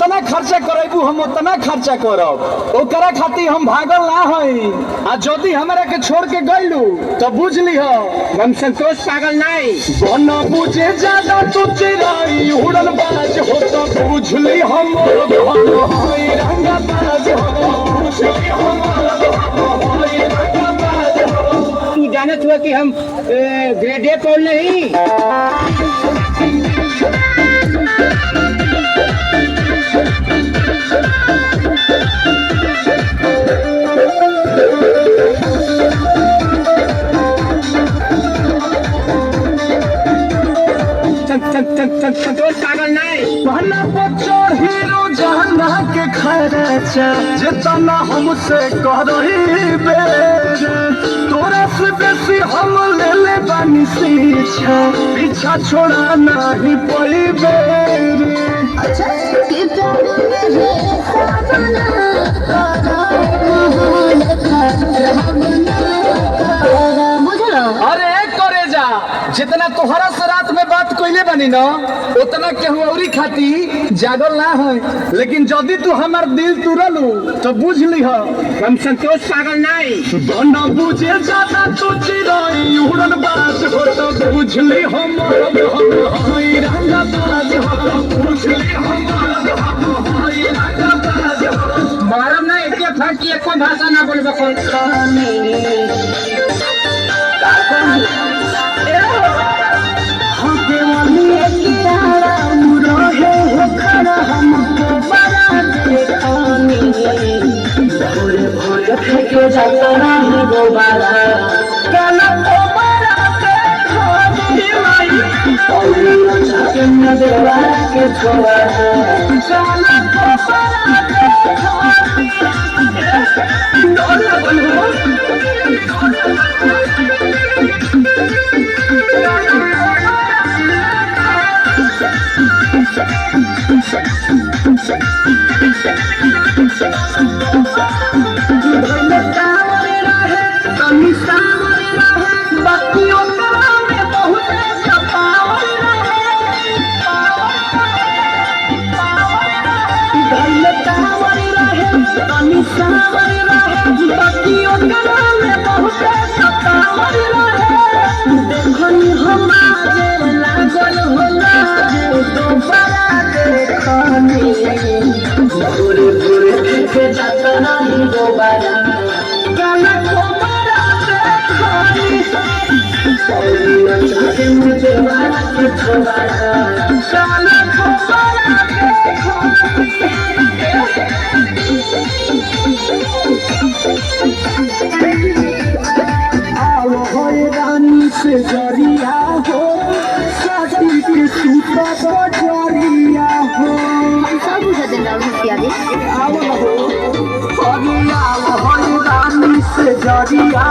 जितना खर्चा करेबू हम उतना खर्चा करब ओकरा खातिर हम भागल ना हई आ यदि हमरा के छोड़ के गइलू तो बुझ लीह हम संतोष पागल नहीं। बन बुझे ज्यादा तू चिराई उड़न बाज हो तो बुझ ली हम हई रंगा बाज हो बुझ ली हम हई रंगा बाज हो। तू जानत हुआ कि हम ग्रेड ए पढ़ नहीं। संतोष पागल नहीं। पहला बच्चा हीरो जहाना के खर्चा जितना हमसे करही बेर तोरा से बेसी हम ले ले बानी शिक्षा पीछा छोड़ा नहीं पड़ी बेर। अरे करे जा जितना तोहरा से रात में बात कइले बनी न उतना केहू औरी खाती जागल ना है लेकिन यदि तू हमार दिल तुरलू तो बुझ लीह हम संतोष पागल नहीं। बना बुझे ज्यादा तू चिराई उड़न बाज हो तो बुझ ली हम हई रंगा बाज हो बुझ ली हम हई रंगा बाज हो। मारम ना एक फट की एको भाषा ना बोलबे कोन जरिया हो साथी के सूता जरिया हो सब बुझा देना आओ हो रानी से जरिया